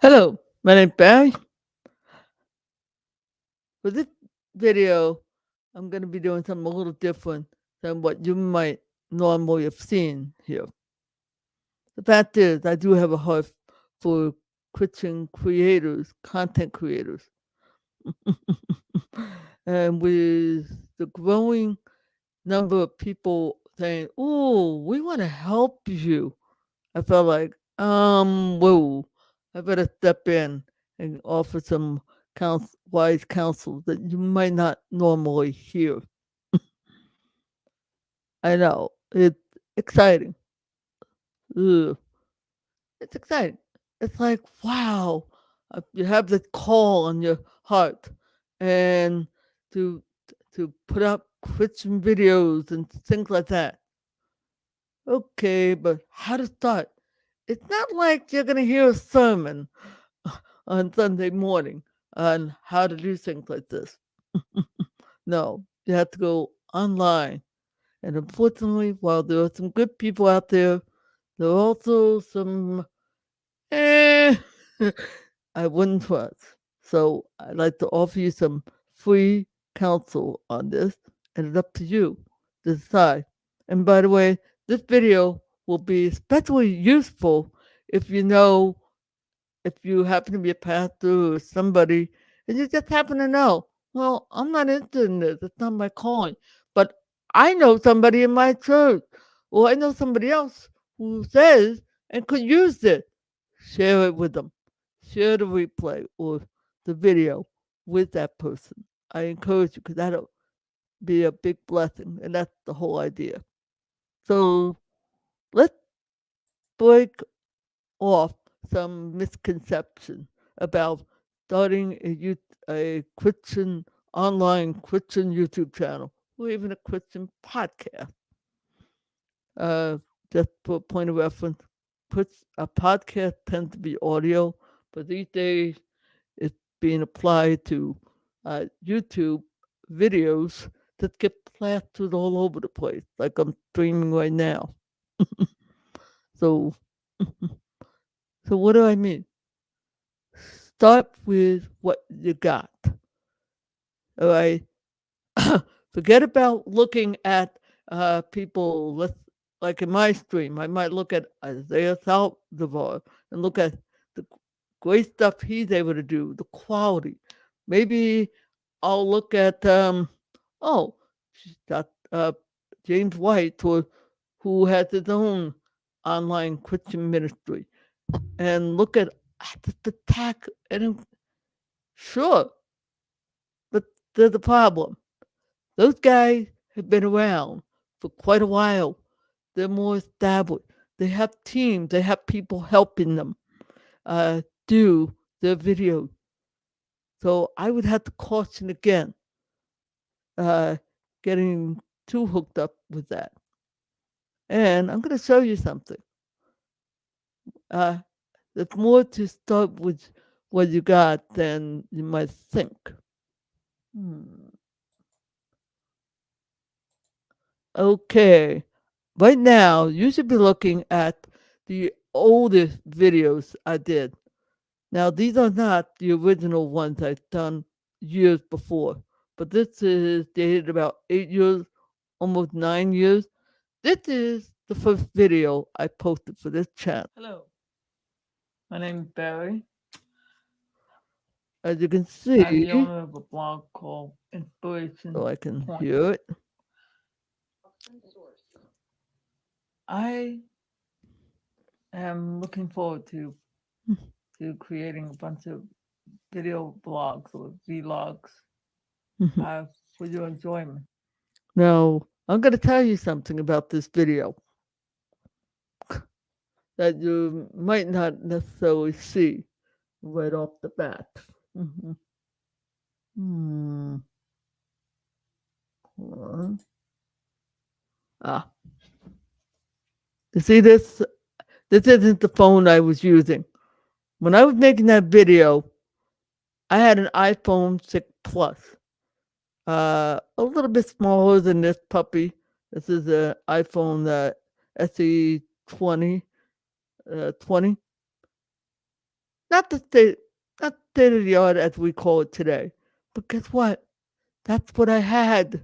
Hello, my name's Barry. For this video, I'm going to be doing something a little different than what you might normally have seen here. The fact is, I do have a heart for Christian creators, content creators. And with the growing number of people saying, "Oh, we want to help you," I felt like, whoa, I better step in and offer some wise counsel that you might not normally hear. I know it's exciting. Ugh, it's exciting. It's like, wow, you have this call on your heart, and to to put up Christian videos and things like that. Okay, but how to start? It's not like you're going to hear a sermon on Sunday morning on how to do things like this. No, you have to go online. And unfortunately, while there are some good people out there, there are also some, eh, I wouldn't trust. So I'd like to offer you some free counsel on this, and it's up to you to decide. And by the way, this video will be especially useful if you know, if you happen to be a pastor or somebody, and you just happen to know, well, I'm not interested in this. It's not my calling. But I know somebody in my church, or I know somebody else who says and could use it. Share it with them. Share the replay or the video with that person. I encourage you because that'll be a big blessing. And that's the whole idea. So let's break off some misconception about starting a Christian online Christian YouTube channel or even a Christian podcast. Uh, just for a point of reference, a podcast tends to be audio, but these days it's being applied to YouTube videos that get plastered all over the place, like I'm streaming right now. So, so what do I mean? Start with what you got. All right. Forget about looking at people. Like in my stream, I might look at Isaiah Saldivar and look at the great stuff he's able to do, the quality. Maybe I'll look at oh, she's got James White, who has his own online Christian ministry, and look at the tack. And sure, but there's a problem. Those guys have been around for quite a while. They're more established. They have teams. They have people helping them do their videos. So I would have to caution again, uh, getting too hooked up with that. And I'm going to show you something. Uh, there's more to start with what you got than you might think. Hmm. Okay. Right now, you should be looking at the oldest videos I did. Now, these are not the original ones I've done years before, but this is dated about 8 years, almost 9 years. This is the first video I posted for this channel. Hello, my name is Barry. As you can I'm the see, owner of a blog called Inspiration so I can Point. Hear it. I am looking forward to creating a bunch of video blogs or vlogs for your enjoyment. Now, I'm going to tell you something about this video that you might not necessarily see right off the bat. Mhm. Hmm. Hold on. Ah, you see this? This isn't the phone I was using. When I was making that video, I had an iPhone 6 Plus, a little bit smaller than this puppy. This is an iPhone SE 20, 20. Not the state, not state of the art as we call it today. But guess what? That's what I had.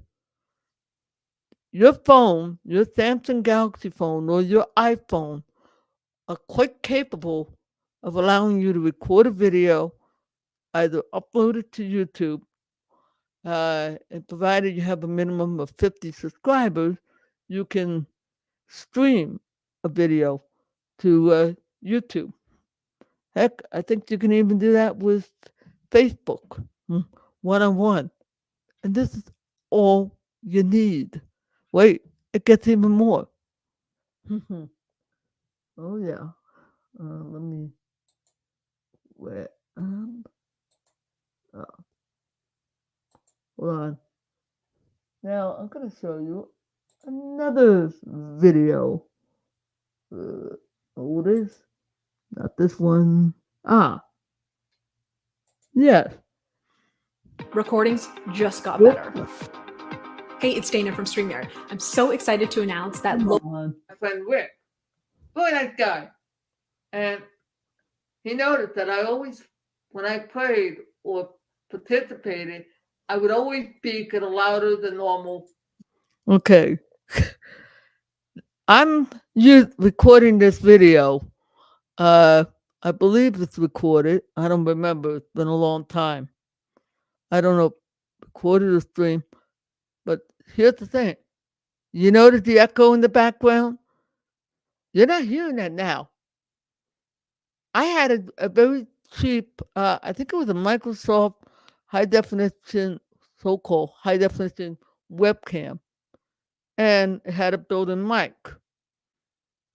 Your phone, your Samsung Galaxy phone or your iPhone are quite capable of allowing you to record a video, either upload it to YouTube, and provided you have a minimum of 50 subscribers, you can stream a video to YouTube. Heck, I think you can even do that with Facebook, one on one. And this is all you need. Wait, it gets even more. Oh, yeah. Let me, where, uh, hold on. Now, I'm going to show you another video. Oh, this, not this one. Ah, yes. Recordings just got This better. one. Hey, it's Dana from StreamYard. I'm so excited to announce that Come on. My friend Rick, really nice guy. And he noticed that I always, when I prayed or participated, I would always speak at a louder than normal. Okay. I'm recording this video. I believe it's recorded. I don't remember. It's been a long time. I don't know, recorded or stream. But here's the thing. You notice the echo in the background? You're not hearing that now. I had a very cheap, I think it was a Microsoft high definition, so called high definition webcam, and it had a built in mic.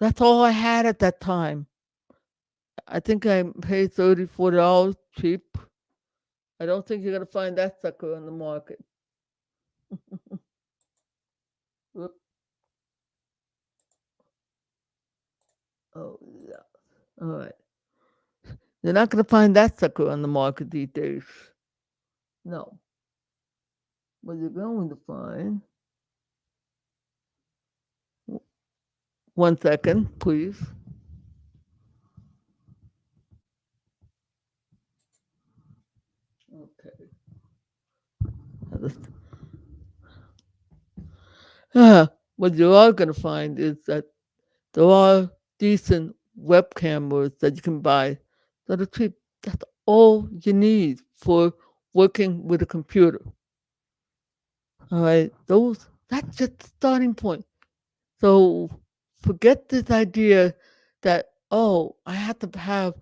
That's all I had at that time. I think I paid $30, $40 cheap. I don't think you're going to find that sucker on the market. Whoop. Oh, yeah. All right. You're not going to find that sucker on the market these days. No. What you're going to find. One second, please. Okay. What you are going to find is that there are decent web cameras that you can buy that are cheap. That's all you need for working with a computer. All right, that's just the starting point. So forget this idea that, oh, I have to have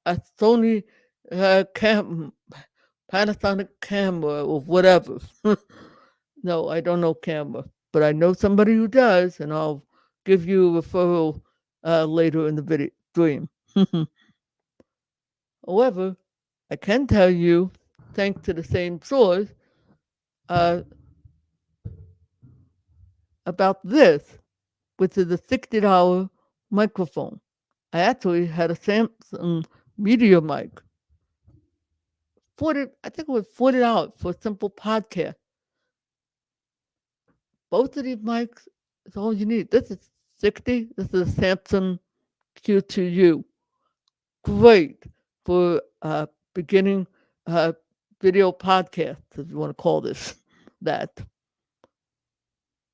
a Sony Panasonic camera or whatever. No, I don't know camera, but I know somebody who does, and I'll give you a referral later in the video stream. However, I can tell you, thanks to the same source, uh, about this, which is a $60 microphone. I actually had a Samsung Media mic. 40, I think it was $40 for a simple podcast. Both of these mics is all you need. This is 60. This is a Samsung Q2U. Great for beginning video podcasts, if you want to call this that.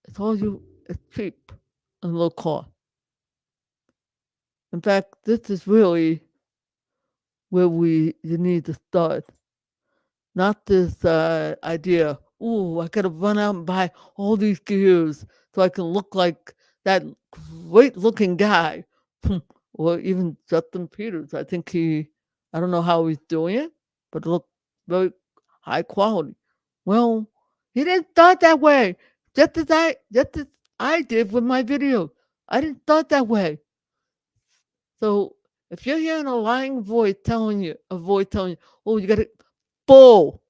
It's cheap and low cost. In fact, this is really where you need to start. Not this idea, ooh, I gotta run out and buy all these gears so I can look like that great looking guy. Or even Justin Peters. I don't know how he's doing it, but it looked very high quality. Well, he didn't start that way. Just as I did with my video. I didn't start that way. So if you're hearing a lying voice telling you, oh, you gotta bull.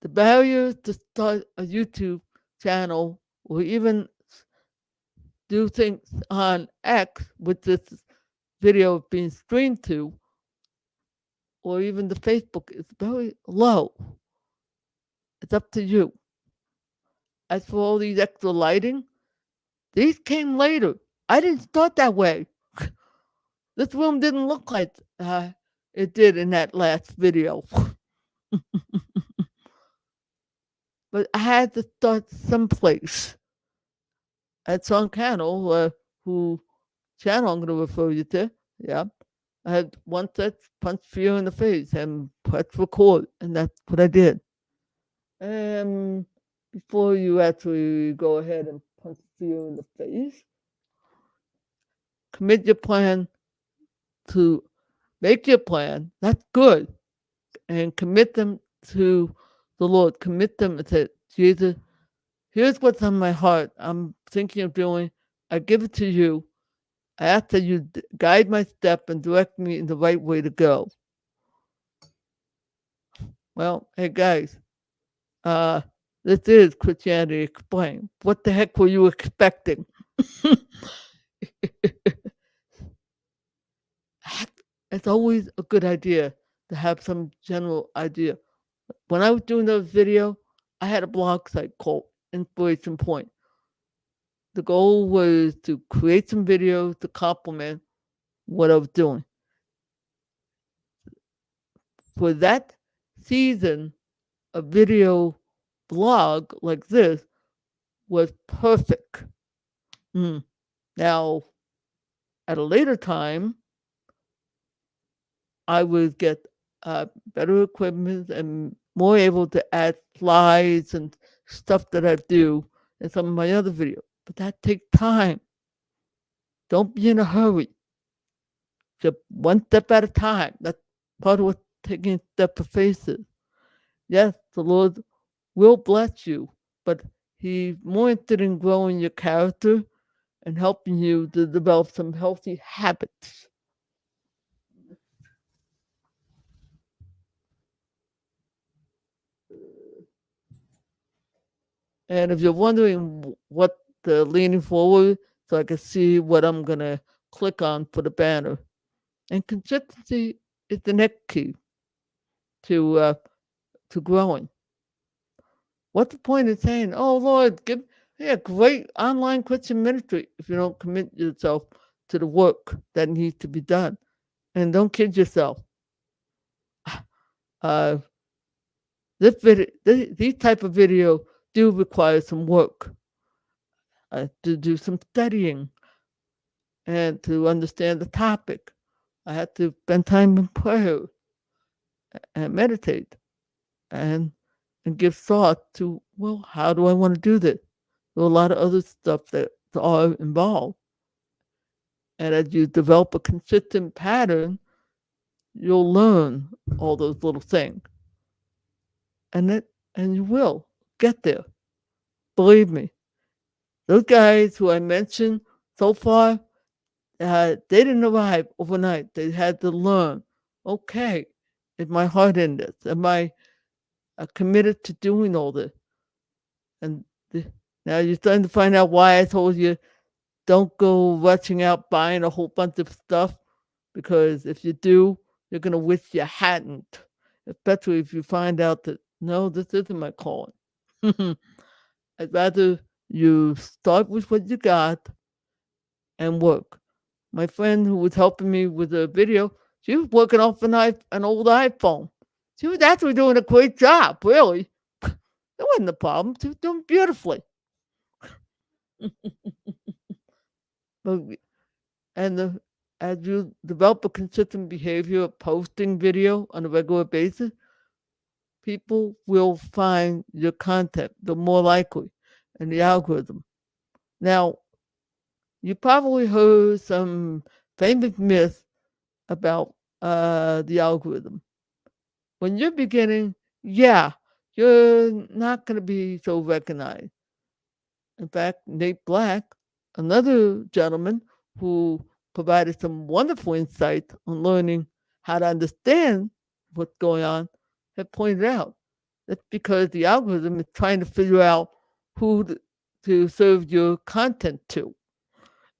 The barriers to start a YouTube channel or even do things on X with this video being streamed to, or even the Facebook, is very low. It's up to you. As for all these extra lighting, these came later. I didn't start that way. This room didn't look like it did in that last video. But I had to start someplace. At some channel, who channel I'm going to refer you to, yeah. I had one set punch fear in the face and press record, and that's what I did. And before you actually go ahead and punch fear in the face, commit your plan to make your plan. That's good. And commit them to the Lord. Commit them and say, Jesus, here's what's on my heart. I'm thinking of doing. I give it to you. I ask that you guide my step and direct me in the right way to go. Well, hey guys, uh, this is Christianity Explained. What the heck were you expecting? It's always a good idea to have some general idea. When I was doing those video, I had a blog site called Inspiration Point. The goal was to create some videos to complement what I was doing. For that season, a video blog like this was perfect. Now, at a later time, I would get better equipment and more able to add slides and stuff that I do in some of my other videos. But that takes time. Don't be in a hurry. Just one step at a time. That's part of what taking a step of faith is. Yes, the Lord will bless you, but He's more interested in growing your character and helping you to develop some healthy habits. And if you're wondering what the leaning forward, so I can see what I'm going to click on for the banner. And consistency is the next key to growing. What's the point of saying, "Oh Lord, give me a great online Christian ministry," if you don't commit yourself to the work that needs to be done? And don't kid yourself. Uh, these type of video do require some work, to do some studying, and to understand the topic. I had to spend time in prayer and meditate and give thought to, well, how do I want to do this? There are a lot of other stuff that are involved. And as you develop a consistent pattern, you'll learn all those little things. And you will get there. Believe me. Those guys who I mentioned so far, they didn't arrive overnight. They had to learn. Okay, is my heart in this? Am I committed to doing all this? And now you're starting to find out why I told you don't go rushing out buying a whole bunch of stuff, because if you do, you're going to wish you hadn't, especially if you find out that, no, this isn't my calling. I'd rather you start with what you got and work. My friend who was helping me with the video, she was working off an old iPhone. She was actually doing a great job, really. That wasn't a problem. She was doing beautifully. But as you develop a consistent behavior of posting video on a regular basis, people will find your content, the more likely, in the algorithm. Now, you probably heard some famous myths about the algorithm. When you're beginning, yeah, you're not going to be so recognized. In fact, Nate Black, another gentleman who provided some wonderful insight on learning how to understand what's going on, had pointed out that's because the algorithm is trying to figure out who to serve your content to.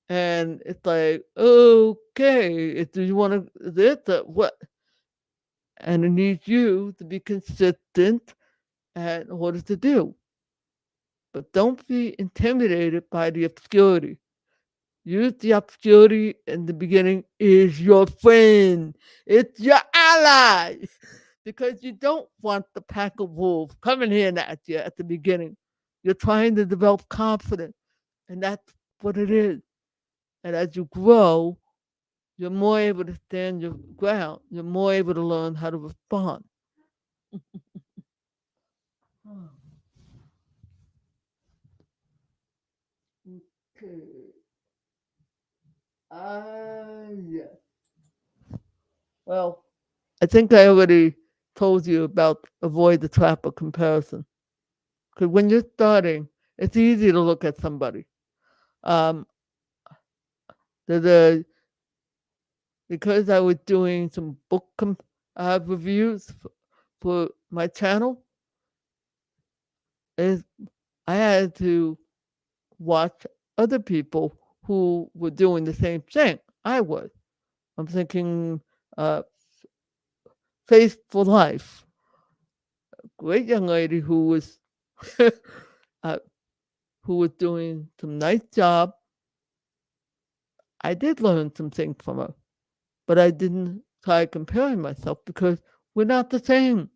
And it's like, okay, do you want to this? What? And it needs you to be consistent in order to do. But don't be intimidated by the obscurity. Use the obscurity in the beginning is your friend. It's your ally. Because you don't want the pack of wolves coming in at you at the beginning. You're trying to develop confidence, and that's what it is. And as you grow, you're more able to stand your ground. You're more able to learn how to respond. Okay. Yeah. Well, I think I already told you about avoid the trap of comparison. Because when you're starting, it's easy to look at somebody. Um, there's a because I was doing some reviews for my channel, is I had to watch other people who were doing the same thing I was. I'm thinking, uh, Faith for Life, great young lady uh, who was doing some nice job. I did learn some things from her, but I didn't try comparing myself because we're not the same.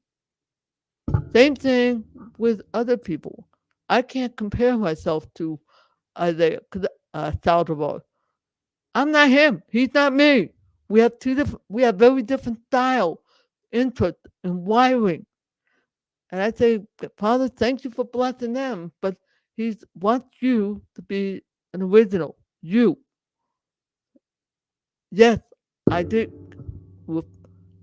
Same thing with other people. I can't compare myself to Isaiah Saldivar. I'm not him. He's not me. We have two different. We have very different style, interest, and wiring. And I say, Father, thank you for blessing them, but He wants you to be an original. You. Yes, I did.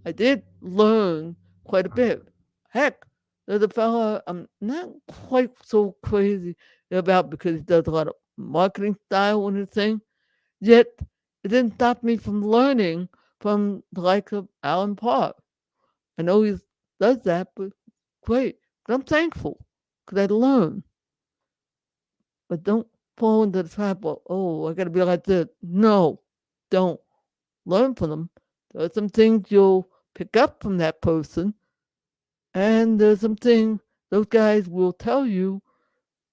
I did learn quite a bit. Heck, there's a fella I'm not quite so crazy about because he does a lot of marketing style and his thing. Yet it didn't stop me from learning from the likes of Alan Parr. I know he does that, but great. But I'm thankful because I learn. But don't fall into the trap of, oh, I got to be like this. No, don't. Learn from them. There are some things you'll pick up from that person, and there's some things those guys will tell you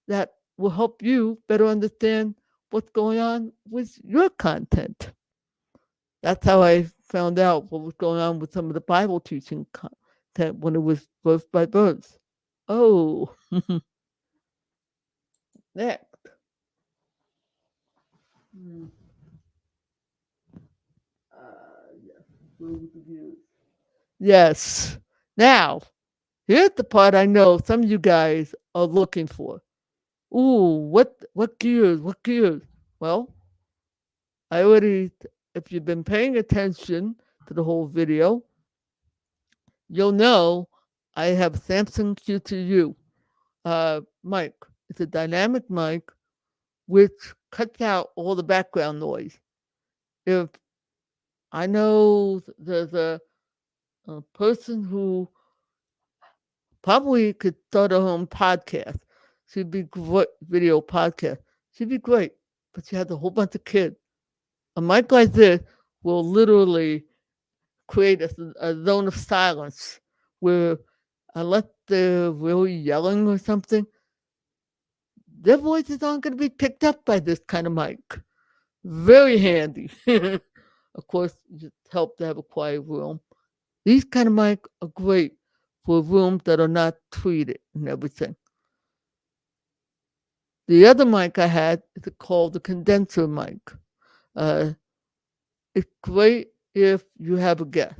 that will help you better understand what's going on with your content. That's how I found out what was going on with some of the Bible teaching content when it was verse by verse. Oh, next. Hmm. Yes. Rules reviews. Yes. Now, here's the part I know some of you guys are looking for. Ooh, what gears? What gears? Well, I already, if you've been paying attention to the whole video, you'll know I have Samsung Q2U mic. It's a dynamic mic which cuts out all the background noise. If I know there's a person who probably could start her own podcast. She'd be great, video podcast. She'd be great, but she has a whole bunch of kids. A mic like this will literally create a zone of silence where unless they're really yelling or something, their voices aren't going to be picked up by this kind of mic. Very handy. Of course, it helps to have a quiet room. These kind of mic are great for rooms that are not treated and everything. The other mic I had is called the condenser mic. Uh, it's great if you have a guest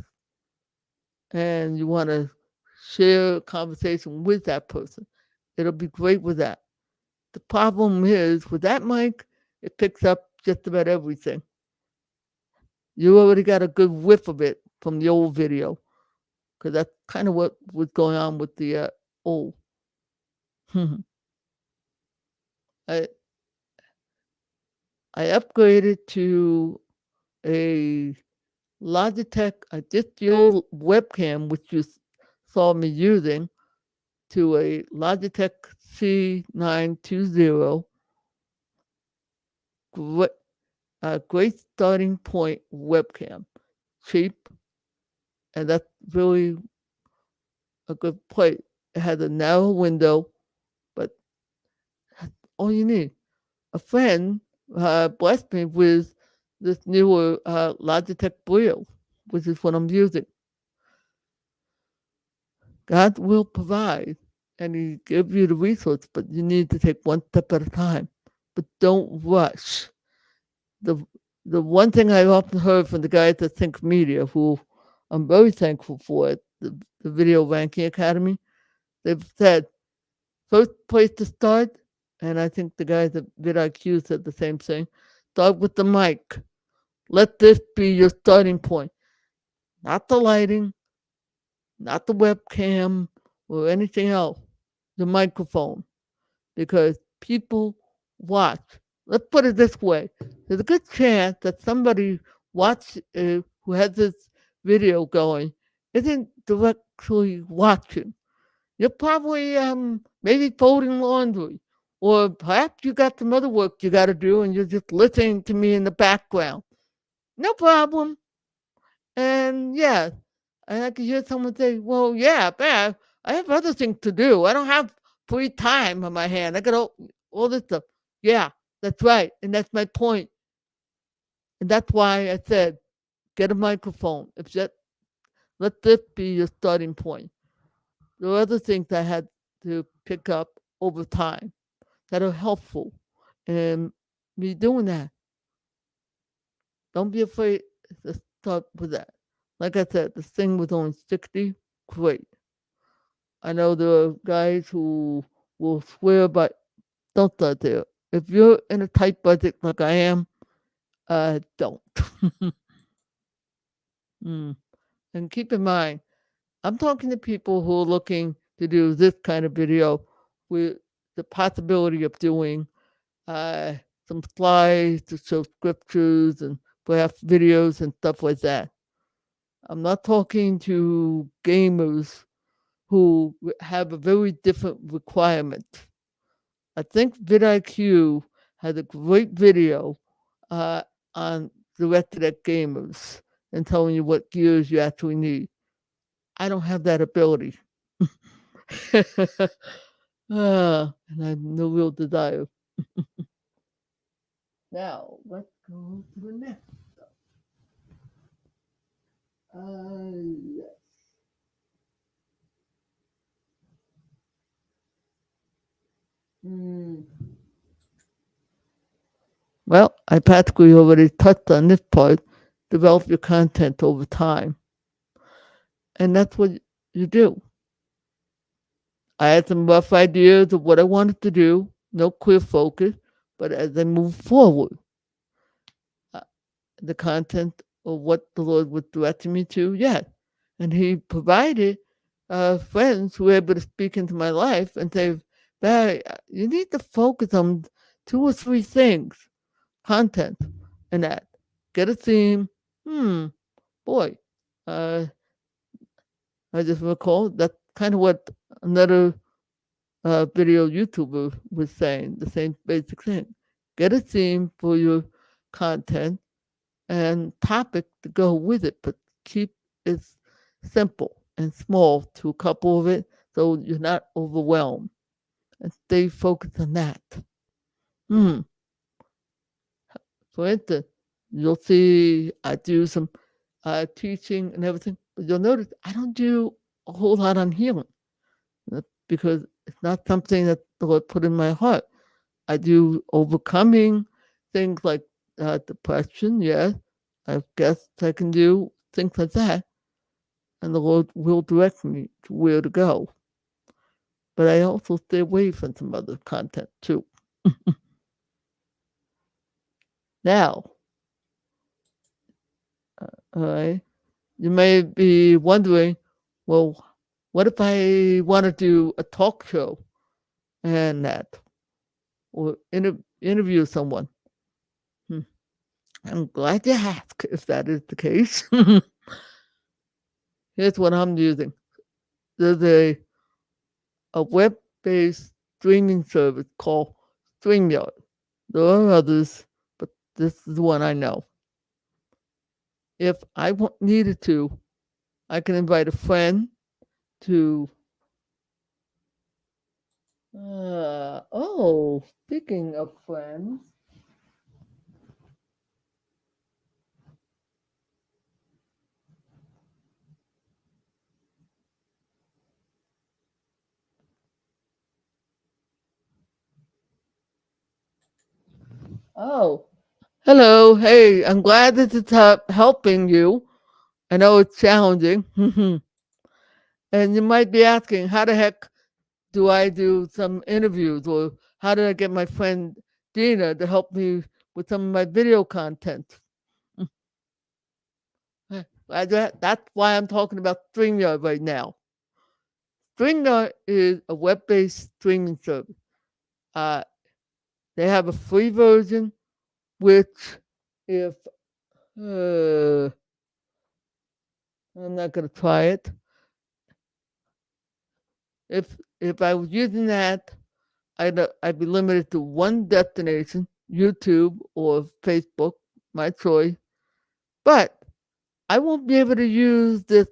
and you want to share a conversation with that person. It'll be great with that. The problem is with that mic, it picks up just about everything. You already got a good whiff of it from the old video because that's kind of what was going on with the old. I I upgraded to a Logitech, just the old webcam, which you saw me using, to a Logitech C920. Great, great starting point webcam. Cheap, and that's really a good place. It has a narrow window, but that's all you need. A friend blessed me with this newer Logitech Brio, which is what I'm using. God will provide and He give you the resource, but you need to take one step at a time. But don't rush. The the one thing I've often heard from the guys at Think Media, who I'm very thankful for at the Video Ranking Academy, they've said first place to start, and I think the guys at vidIQ said the same thing. Start with the mic. Let this be your starting point, not the lighting, not the webcam, or anything else. The microphone, because people watch. Let's put it this way: there's a good chance that somebody who has this video going isn't directly watching. You're probably maybe folding laundry, or perhaps you got some other work you got to do, and you're just listening to me in the background. No problem. And yeah, and I could hear someone say, "Well, yeah, but I have other things to do. I don't have free time on my hand. I got all this stuff." Yeah, that's right, and that's my point, and that's why I said get a microphone. If that let this be your starting point. There are other things I had to pick up over time that are helpful, and me doing that. Don't be afraid to start with that. Like I said, this thing was only 60. Great. I know there are guys who will swear, but don't start there. If you're in a tight budget like I am, don't. Mm. And keep in mind, I'm talking to people who are looking to do this kind of video with the possibility of doing uh, some slides to show scriptures and perhaps videos and stuff like that. I'm not talking to gamers who have a very different requirement. I think vidIQ has a great video uh, on directed at gamers and telling you what gears you actually need. I don't have that ability. And I have no real desire. Now, let's go to the next. Yes. Hmm. Well, I practically already touched on this part. Develop your content over time. And that's what you do. I had some rough ideas of what I wanted to do, no clear focus, but as I moved forward, uh, the content of what the Lord was directing me to, yes. And He provided friends who were able to speak into my life and say, Barry, you need to focus on 2 or 3 things content and that. Get a theme. Boy, uh, I just recall that's kind of what another video YouTuber was saying, the same basic thing. Get a theme for your content and topic to go with it, but keep it simple and small to a couple of it so you're not overwhelmed and stay focused on that. Hmm. For instance, you'll see I do some teaching and everything, but you'll notice I don't do a whole lot on healing because it's not something that the Lord put in my heart. I do overcoming things like depression, yes. I guess I can do things like that, and the Lord will direct me to where to go. But I also stay away from some other content too. Now, all right, you may be wondering, well, what if I want to do a talk show and that, or interview someone? Hmm. I'm glad you asked if that is the case. Here's what I'm using. There's a web-based streaming service called StreamYard. There are others, but this is the one I know. If I needed to, I can invite a friend to. Speaking of friends, Oh, hello. Hey, I'm glad that it's helping you. I know it's challenging. And you might be asking, how the heck do I do some interviews? Or how did I get my friend Dina to help me with some of my video content? That's why I'm talking about StreamYard right now. StreamYard is a web based streaming service. Uh, they have a free version, which, if I'm not going to try it, if I was using that, I'd be limited to one destination, YouTube or Facebook, my choice. But I won't be able to use this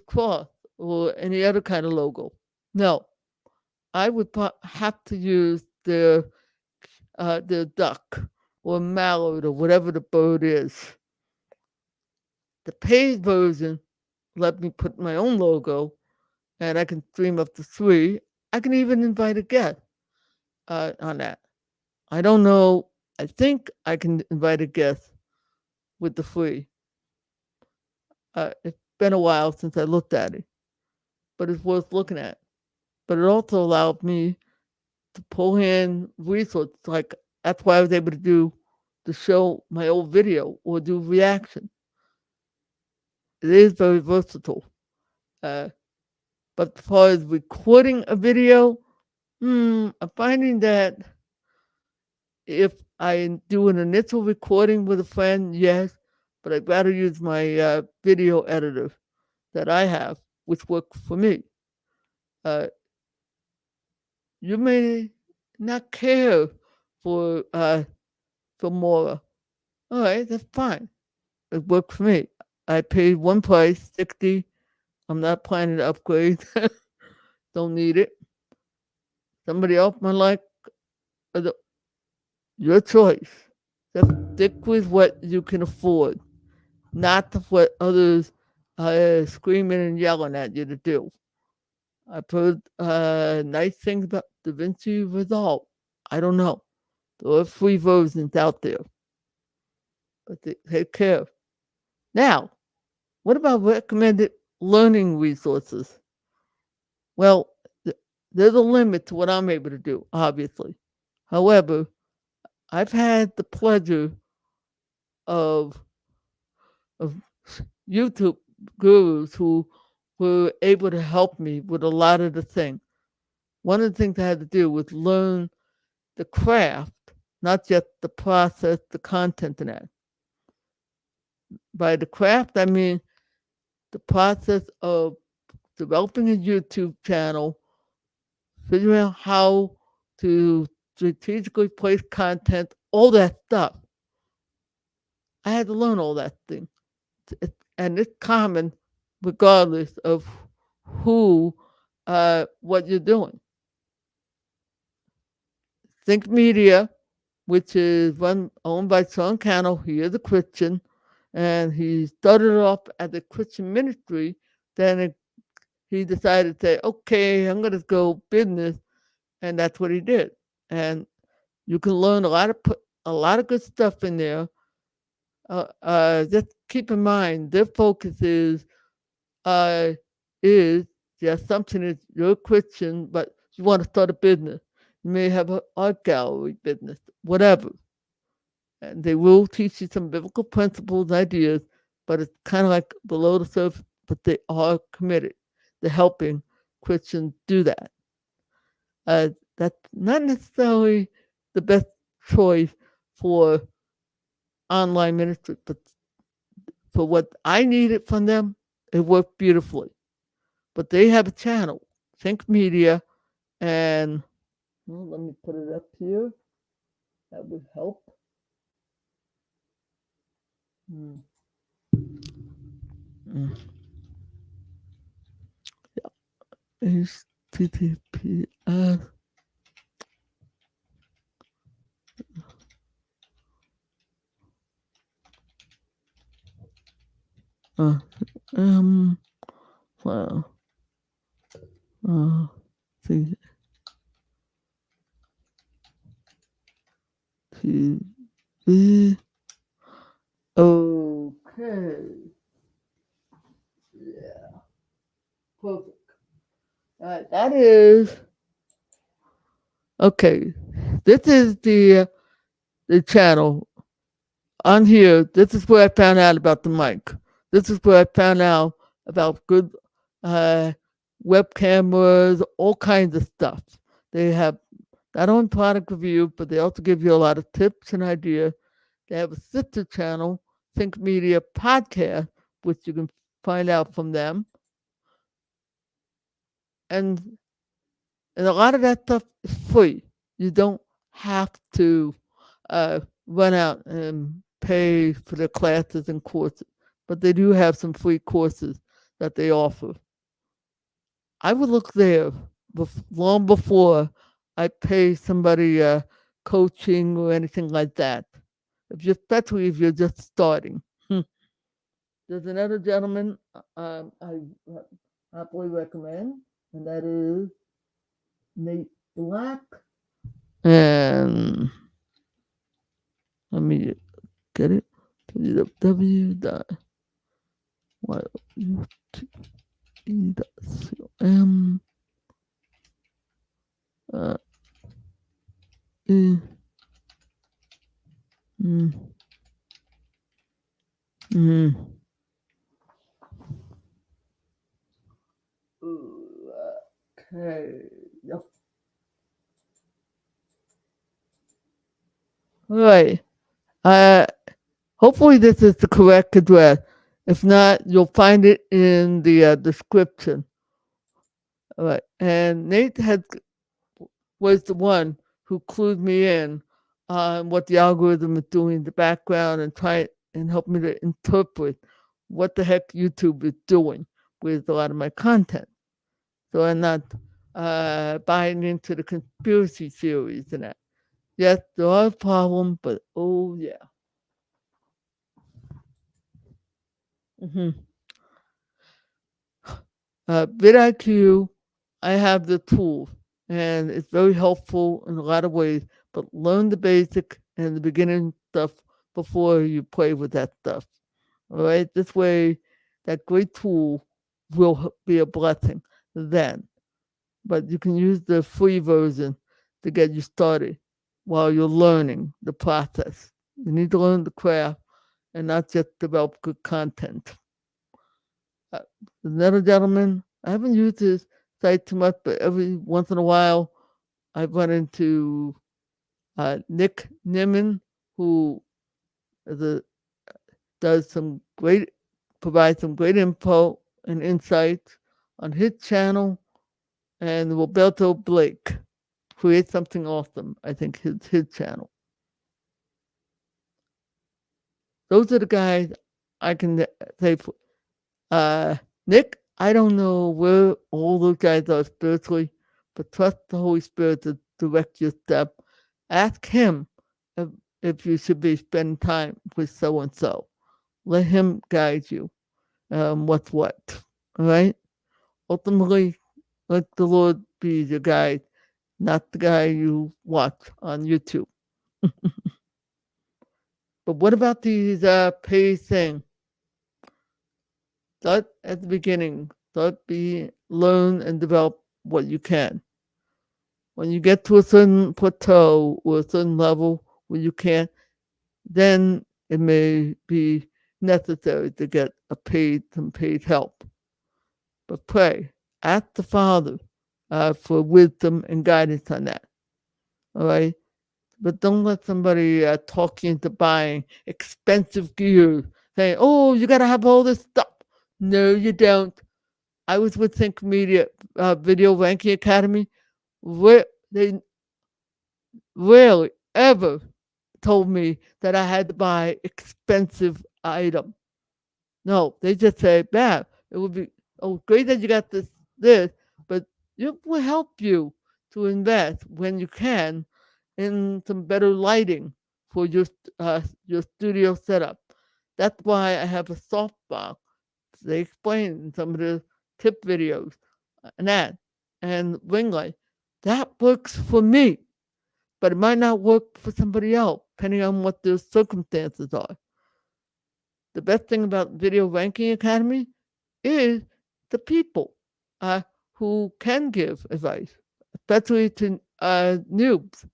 cross or any other kind of logo. No, I would have to use the duck or mallard or whatever the bird is. The paid version let me put my own logo, and I can stream up to three. I can even invite a guest on that. I don't know. I think I can invite a guest with the free. It's been a while since I looked at it, but it's worth looking at. But it also allowed me to pull in resources. Like, that's why I was able to do to show my old video or do reaction. It is very versatile. Uh, but as far as recording a video, I'm finding that if I do an initial recording with a friend, yes, but I'd rather use my video editor that I have, which works for me. Uh, you may not care for more. All right, that's fine. It worked for me. I paid one price, 60. I'm not planning to upgrade. Don't need it. Somebody else might like uh, your choice. Just stick with what you can afford, not what others are screaming and yelling at you to do. I've heard nice things about DaVinci Resolve. I don't know. There are free versions out there, but they take care. Now, what about recommended learning resources? Well, there's a limit to what I'm able to do, obviously. However, I've had the pleasure of of YouTube gurus who were able to help me with a lot of the things. One of the things I had to do was learn the craft, not just the process, the content in that. By the craft, I mean the process of developing a YouTube channel, figuring out how to strategically place content, all that stuff. I had to learn all that thing. And it's common regardless of what you're doing. Think Media, which is owned by Sean Cannell. He is a Christian, and he started off as a Christian ministry. He decided to say, "Okay, I'm going to go business," and that's what he did. And you can learn a lot of good stuff in there. Just keep in mind their focus uh, is the assumption is you're a Christian, but you want to start a business. You may have an art gallery business, whatever. And they will teach you some biblical principles, ideas, but it's kind of like below the surface, but they are committed to helping Christians do that. That's not necessarily the best choice for online ministry, but for what I needed from them, it worked beautifully. But they have a channel, Think Media, and well, let me put it up here. That would help. Mm, mm. HTTPS. Uh, um, well, uh, Uh, Okay. Yeah. Perfect. All right. That is okay. This is the channel on here. This is where I found out about the mic. This is where I found out about good uh, web cameras, all kinds of stuff. They have not only product review, but they also give you a lot of tips and ideas. They have a sister channel, Think Media Podcast, which you can find out from them. And and a lot of that stuff is free. You don't have to run out and pay for the classes and courses, but they do have some free courses that they offer. I would look there long before I pay somebody coaching or anything like that. Especially if you're just starting. There's another gentleman I happily recommend, and that is Nate Black. And let me get it. www.yut.com. Uh, mm, mm, mm. Okay. Yep. All right. Uh, Hopefully this is the correct address. If not, you'll find it in the description. All right. And Nate was the one who clued me in on what the algorithm is doing in the background and try and help me to interpret what the heck YouTube is doing with a lot of my content. So I'm not buying into the conspiracy theories and that. Yes, there are problems, but oh yeah. hmm vidIQ, I have the tool, and it's very helpful in a lot of ways. But learn the basic and the beginning stuff before you play with that stuff. All right, this way, that great tool will be a blessing then. But you can use the free version to get you started while you're learning the process. You need to learn the craft and not just develop good content. Uh, Another gentleman, I haven't used his site too much, but every once in a while I run into Nick Nimmin, who is a, does some great, provides some great info and insights on his channel, and Roberto Blake creates something awesome. I think his channel. Those are the guys I can say. Uh, Nick, I don't know where all those guys are spiritually, but trust the Holy Spirit to direct your step. Ask Him if, if you should be spending time with so and so. Let Him guide you. What's what? All right. Ultimately, let the Lord be your guide, not the guy you watch on YouTube. But what about these paid things? Start at the beginning. Learn and develop what you can. When you get to a certain plateau or a certain level where you can't, then it may be necessary to get some paid help. But pray, ask the Father for wisdom and guidance on that. All right. But don't let somebody talk you into buying expensive gear, saying, "Oh, you got to have all this stuff." No, you don't. I was with Think Media Video Ranking Academy, where they rarely ever told me that I had to buy expensive item. No, they just say, "Man, it would be great that you got this, but it will help you to invest when you can in some better lighting for your studio setup." That's why I have a softbox. They explain in some of the tip videos and that and ring light. That works for me, but it might not work for somebody else. depending on what the circumstances are. The best thing about Video Ranking Academy is the people who can give advice, especially to noobs.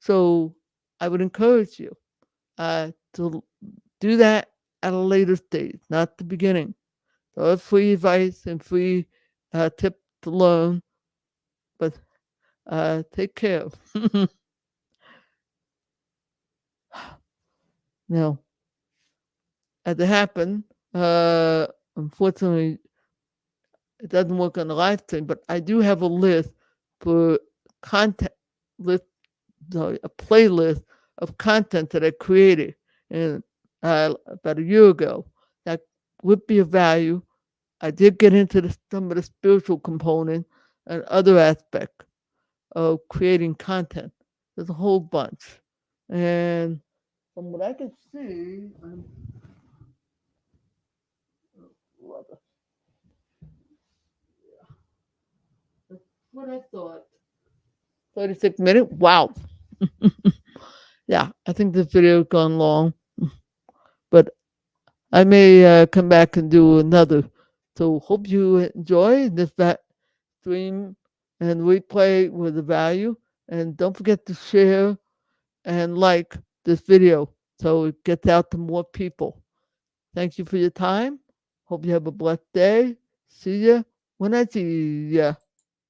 So I would encourage you to do that at a later stage, not the beginning. So free advice and free tips to learn, but take care. Now, as it happened, unfortunately, it doesn't work on the live stream, but I do have a list for content list, sorry, a playlist of content that I created in about a year ago that would be of value. I did get into some of the spiritual component and other aspects of creating content. There's a whole bunch, and from what I can see, that's what I thought. 36 minutes. Wow. Yeah, I think this video has gone long, but I may come back and do another. So hope you enjoy this stream and replay with the value. And don't forget to share and like this video so it gets out to more people. Thank you for your time. Hope you have a blessed day. See ya when I see ya.